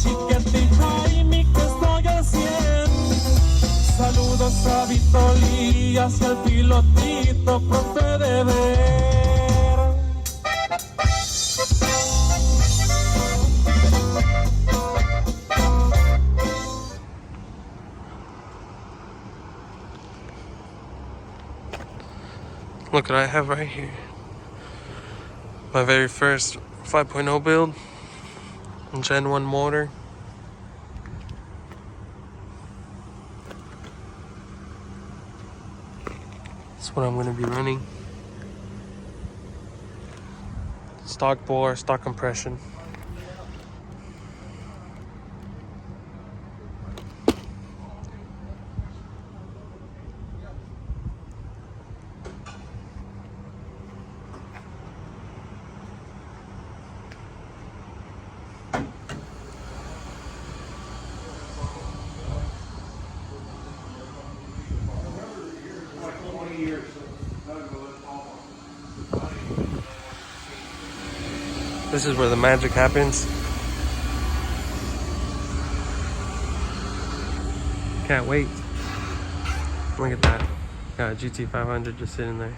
Chiquete Jaime que estoy al 100. Saludos a Vitolías y al pilotito, profe de ver. Look what I have right here. My very first 5.0 build. Gen 1 motor. That's what I'm going to be running. Stock bore, stock compression. This is where the magic happens. Can't wait. Look at that. Got a GT500 just sitting there.